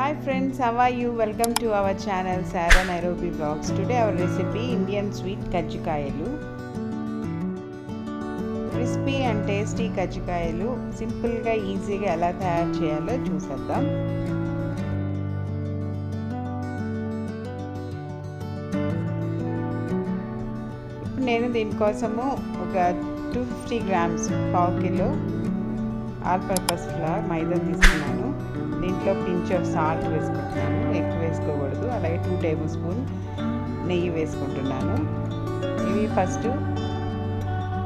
Hi friends, how are you? Welcome to our channel Sarah Nairobi Vlogs. Today our recipe Indian sweet kajikayalu. Crispy and tasty kajikayalu simple ga easy ga ela tayaru cheyalo chuseddam. ఇప్పుడు నేను దీని కోసము ఒక 250 grams పావు kilo all purpose floor మైదా తీసుకున్నాను. దీంట్లో pinch of salt వేసుకుంటున్నాను, ఎక్కువ వేసుకోకూడదు. అలాగే 2 టేబుల్ స్పూన్ నెయ్యి వేసుకుంటున్నాను. ఇవి ఫస్ట్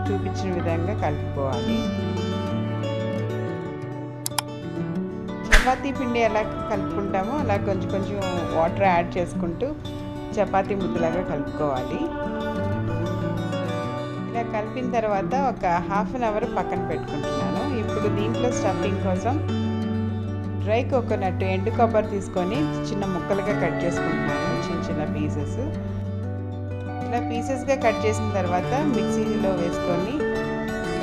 చూపించిన విధంగా కలుపుకోవాలి. చపాతీ పిండి ఎలా కలుపుకుంటామో అలా కొంచెం కొంచెం వాటర్ యాడ్ చేసుకుంటూ చపాతీ ముద్దలాగా కలుపుకోవాలి. ఇలా కలిపిన తర్వాత ఒక హాఫ్ అన్ అవర్ పక్కన పెట్టుకుంటున్నాను. ఇప్పుడు దీంట్లో స్టఫింగ్ కోసం డ్రై కోకోనట్ ఎండు కొబ్బరి తీసుకొని చిన్న ముక్కలుగా కట్ చేసుకుంటున్నాను, చిన్న చిన్న పీసెస్. ఇలా పీసెస్గా కట్ చేసిన తర్వాత మిక్సీలో వేసుకొని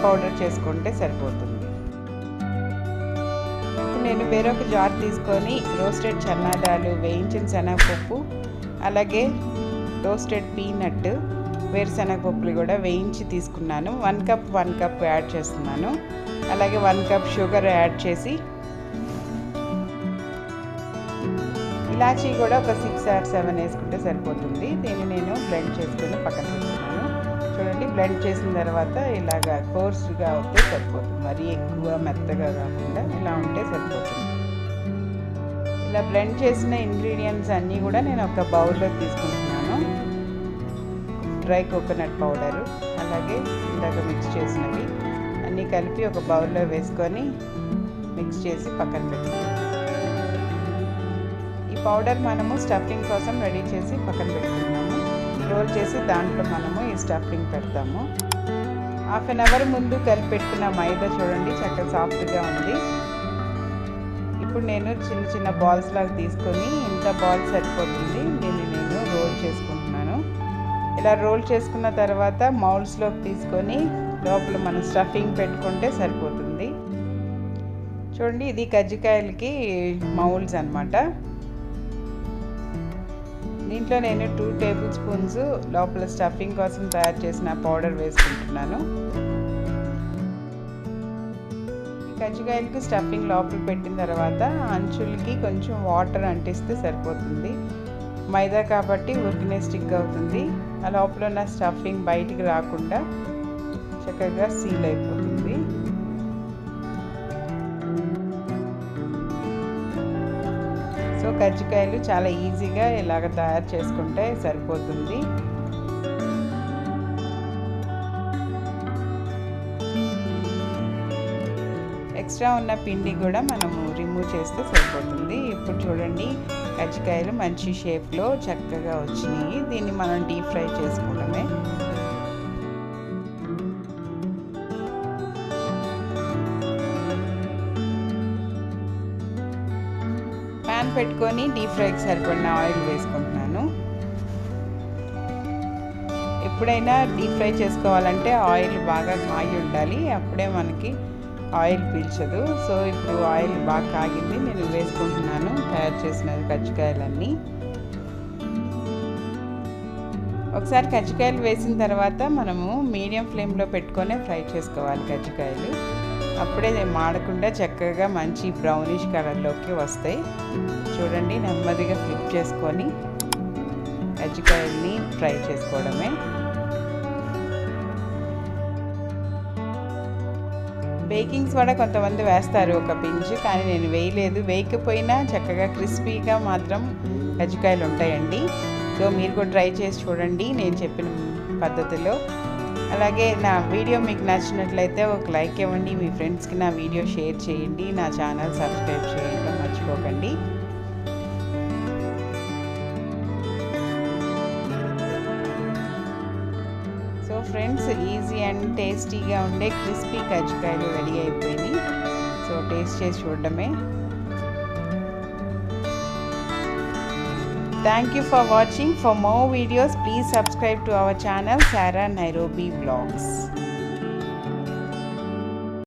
పౌడర్ చేసుకుంటే సరిపోతుంది. నేను వేరొక జార్ తీసుకొని రోస్టెడ్ చన్నాదాలు, వేయించిన శనగపప్పు, అలాగే రోస్టెడ్ పీనట్, వేరుశనగపప్పులు కూడా వేయించి తీసుకున్నాను. 1 కప్ యాడ్ చేస్తున్నాను. అలాగే 1 కప్ షుగర్ యాడ్ చేసి, ఇలాచీ కూడా ఒక 6 or 7 వేసుకుంటే సరిపోతుంది. దీన్ని నేను బ్లెండ్ చేసుకొని పక్కన పెట్టుకున్నాను. చూడండి, బ్లెండ్ చేసిన తర్వాత ఇలాగా కోర్స్గా ఉంటే సరిపోతుంది. మరీ ఎక్కువ మెత్తగా కాకుండా ఇలా ఉంటే సరిపోతుంది. ఇలా బ్లెండ్ చేసిన ఇంగ్రీడియంట్స్ అన్నీ కూడా నేను ఒక బౌల్లో తీసుకుంటున్నాను. డ్రై కోకోనట్ పౌడరు, అలాగే ఇందాక మిక్స్ చేసినవి అన్నీ కలిపి ఒక బౌల్లో వేసుకొని మిక్స్ చేసి పక్కన పెట్టుకున్నాను. ఈ పౌడర్ మనము స్టఫింగ్ కోసం రెడీ చేసి పక్కన పెట్టుకున్నాము. రోల్ చేసి దాంట్లో మనము ఈ స్టఫింగ్ పెడతాము. హాఫ్ అన్ అవర్ ముందు కలిపి పెట్టుకున్న మైదా చూడండి చక్కగా సాఫ్ట్గా ఉంది. ఇప్పుడు నేను చిన్న చిన్న బాల్స్ లాగా తీసుకొని, ఇంత బాల్ సరిపోతుంది, దీన్ని నేను రోల్ చేసుకుంటున్నాను. ఇలా రోల్ చేసుకున్న తర్వాత మౌల్డ్స్లోకి తీసుకొని లోపల మనం స్టఫింగ్ పెట్టుకుంటే సరిపోతుంది. చూడండి, ఇది కజ్జికాయలకి మౌల్డ్స్ అన్నమాట. దీంట్లో నేను 2 టేబుల్ స్పూన్స్ లోపల స్టఫింగ్ కోసం తయారు చేసిన పౌడర్ వేసుకుంటున్నాను. కజ్జికాయలకి స్టఫింగ్ లోపల పెట్టిన తర్వాత అంచులకి కొంచెం వాటర్ అంటిస్తే సరిపోతుంది. మైదా కాబట్టి ఉరికినే స్టిక్ అవుతుంది. ఆ లోపల ఉన్న స్టఫింగ్ బయటికి రాకుండా చక్కగా సీల్ అయిపోతుంది. సో కజ్జికాయలు చాలా ఈజీగా ఇలాగ తయారు చేసుకుంటే సరిపోతుంది. ఎక్స్ట్రా ఉన్న పిండి కూడా మనము రిమూవ్ చేస్తే సరిపోతుంది. ఇప్పుడు చూడండి, కజ్జికాయలు మంచి షేప్లో చక్కగా వచ్చినాయి. దీన్ని మనం డీప్ ఫ్రై చేసుకోవడమే. ప్యాన్ పెట్టుకొని డీప్ ఫ్రైకి సరిపడిన ఆయిల్ వేసుకుంటున్నాను. ఎప్పుడైనా డీప్ ఫ్రై చేసుకోవాలంటే ఆయిల్ బాగా కాగి ఉండాలి, అప్పుడే మనకి ఆయిల్ పీల్చదు. సో ఇప్పుడు ఆయిల్ బాగా కాగింది, నేను వేసుకుంటున్నాను తయారు చేసిన కజ్జికాయలన్నీ. ఒకసారి కజ్జికాయలు వేసిన తర్వాత మనము మీడియం ఫ్లేమ్లో పెట్టుకొని ఫ్రై చేసుకోవాలి కజ్జికాయలు. అప్పుడే మాడకుండా చక్కగా మంచి బ్రౌనిష్ కలర్లోకి వస్తాయి. చూడండి, నెమ్మదిగా ఫ్లిప్ చేసుకొని కజ్జికాయల్ని ఫ్రై చేసుకోవడమే. బేకింగ్ సోడా కొంతమంది వేస్తారు ఒక పించ్, కానీ నేను వేయలేదు. వేయకపోయినా చక్కగా క్రిస్పీగా మాత్రం కజ్జికాయలు ఉంటాయండి. సో మీరు కూడా ట్రై చేసి చూడండి నేను చెప్పిన పద్ధతిలో. అలాగే నా వీడియో మీకు నచ్చినట్లయితే ఒక లైక్ ఇవ్వండి, మీ ఫ్రెండ్స్కి నా వీడియో షేర్ చేయండి, నా ఛానల్ సబ్స్క్రైబ్ చేయడం మర్చిపోకండి. సో ఫ్రెండ్స్, ఈజీ అండ్ టేస్టీగా ఉండే క్రిస్పీ కజ్జికాయలు రెడీ అయిపోయినాయి. సో టేస్ట్ చేసి చూడడమే. Thank you for watching. For more videos, please subscribe to our channel Sarah Nairobi Vlogs.